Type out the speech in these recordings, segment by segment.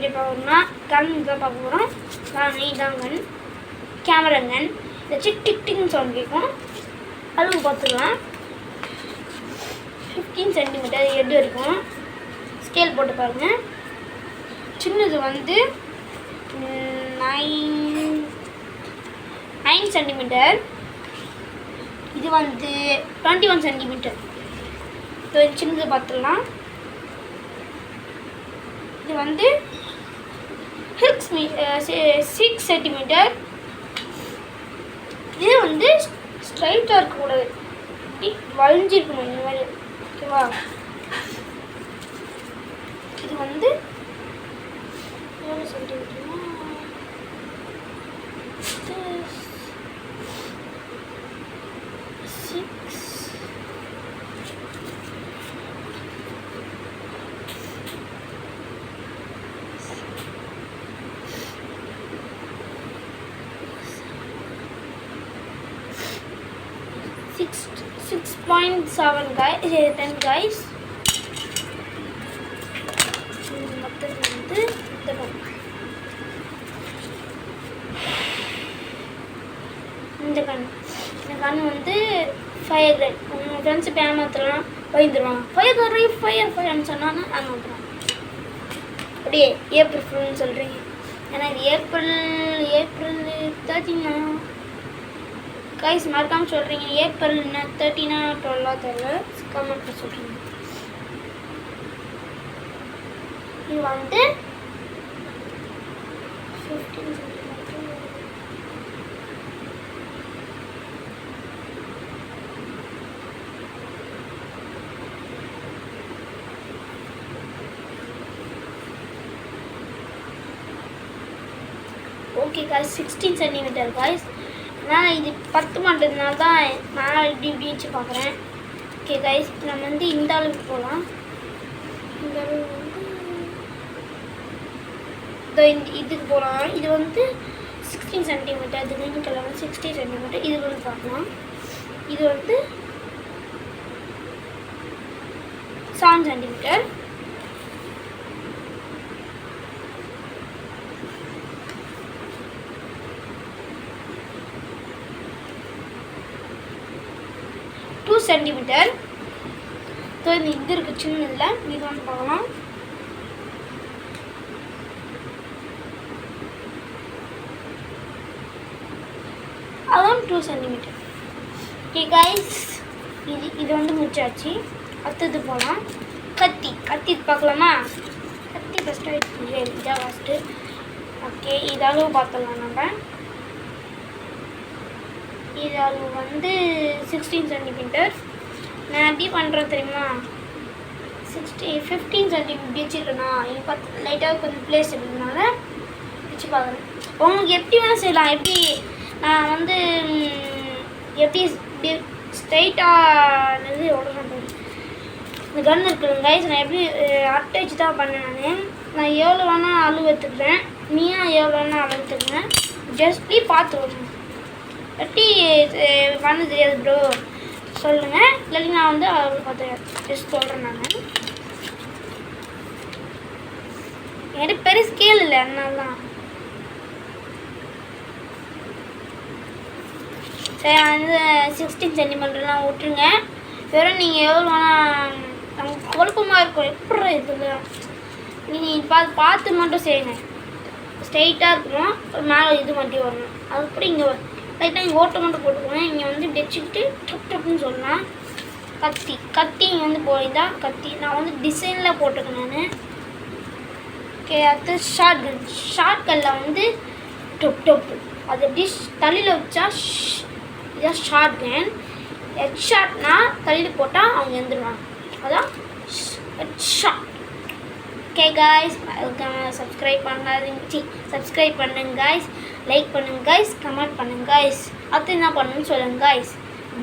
எப்படி பார்க்கணும்னா கன் தான் பார்க்க போகிறோம். இதான் கன், கேமரா கன். இந்த டிக் டிக்னு சவுண்ட் கேட்கும். அளவு பார்த்துக்கலாம். 15 சென்டிமீட்டர் எடு இருக்கும். ஸ்கேல் போட்டு பாருங்கள். சின்னது வந்து 9 சென்டிமீட்டர். இது வந்து 21 சென்டிமீட்டர். இப்போ சின்னது பார்த்துடலாம். இது வந்து 6 சென்டிமீட்டர். இது வந்து ஸ்ட்ரைட்டாக இருக்கக்கூடாது, வளைஞ்சிருக்கணும் இந்த மாதிரி. ஓகேவா? இது வந்து எவ்வளோ சென்டிமீட்டர்னா 6.7 guys, 10 guys. மொத்தம் வந்து இந்த கன் வந்து ஃபயர் கிரேட். உங்கள் ஃப்ரெண்ட்ஸு இப்போ ஏமாத்துறலாம், பயந்துருவாங்க. ஃபயர்னு சொன்னாங்க, ஏமாத்துறாங்க. அப்படியே ஏப்ரல் ஃபுல்னு சொல்கிறீங்க. ஏன்னா இது ஏப்ரல் 13 கைஸ். மறக்காமல் சொல்கிறீங்க ஏப்ரல் 13 12 தெரியல, கமெண்ட்டில் சொல்கிறீங்க. இது வந்து 15 centimetre. Okay guys, 16 centimetre guys. நான் இது 10 மாட்டதுனால தான் நான் இப்படி வச்சு பார்க்குறேன். ஓகே கைஸ், நம்ம வந்து இந்த அளவுக்கு போகலாம். இந்த அளவு வந்து இதுக்கு போகலாம். இது வந்து 16 சென்டிமீட்டர். இது கிரீன் கலர் வந்து 60 சென்டிமீட்டர். இது வந்து பார்க்கலாம். இது வந்து 7 சென்டிமீட்டர். சென்டிமீட்டர். இது இருக்கு சின்னதில். இது வந்து பார்க்கலாம். அதுவும் 2 சென்டிமீட்டர். ஓகே கைஸ், இது வந்து முடிச்சாச்சு. அடுத்தது போகலாம். கத்தி பார்க்கலாமா? கத்தி ஃபஸ்ட்டு ஆகிடுச்சு. இதான் ஃபஸ்ட்டு. ஓகே, இதாலும் பார்த்துடலாம் நம்ம. இது அளவு வந்து 16 சென்டிமீட்டர். நான் எப்படி பண்ணுறேன் தெரியுமா? 15 சென்டிமீட்டர் வச்சுருக்கேண்ணா. இது பார்த்து லைட்டாக கொஞ்சம் பிளேஸ் இருக்கிறதுனால வச்சு பார்க்குறேன். உங்களுக்கு எப்படி வேணால் செய்யலாம். எப்படி நான் வந்து எப்படி ஸ்ட்ரைட்டானது எவ்வளோ பண்ணுறது. இந்த கன் இருக்குதுங்க கைஸ், நான் எப்படி அட்டை வச்சு தான் பண்ணேன். நான் எவ்வளோ வேணால் அளவு எடுத்துக்கிறேன். நீயும் எவ்வளோ வேணால் அளவு எடுத்துக்கிறேன். ஜஸ்ட்லி பார்த்து விடுறேன். எப்படி பண்ண தெரியாது ப்ரோ சொல்லுங்கள். இல்லாட்டி நான் வந்து அவரு பார்த்து ஜஸ்ட் சொல்கிறேன். நான் என்கிட்ட பெரிய ஸ்கேல் இல்லை, அதனால தான். சரி, வந்து 16 சென்டிமீட்டர்லாம் விட்டுருங்க. வெறும் நீங்கள் எவ்வளோ வேணால் நமக்கு குழப்பமாக இருக்கும். எப்படி இதில் நீங்கள் பார்த்து மட்டும் செய்யுங்க. ஸ்ட்ரைட்டாக இருக்கணும். மேலே இது மட்டும் வரணும். அதுக்கப்புறம் இங்கே லைட்டாக இங்கே ஓட்டை மட்டும் போட்டுக்கணும். இங்கே வந்து இப்படி வச்சுக்கிட்டு டப்புன்னு சொல்லலாம். கத்தி இங்கே வந்து போய்தான் கத்தி. நான் வந்து டிசைனில் போட்டிருக்கேன் நான். ஓகே, அடுத்து ஷார்ட் கல்லில் வந்து டொப்பு. அது எப்படி தலையில் வச்சா இதான் ஷார்ட் கன். ஹெட் ஷாட்னா தலையில் போட்டால் அவங்க எழுந்துருவாங்க. அதான் head shot. Okay guys, subscribe பண்ணுங்க காய்ஸ், லைக் பண்ணுங்க காய்ஸ், கமெண்ட் பண்ணுங்க காய்ஸ். அடுத்து என்ன பண்ணணும்னு சொல்லுங்க காய்ஸ்.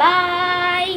பாய்.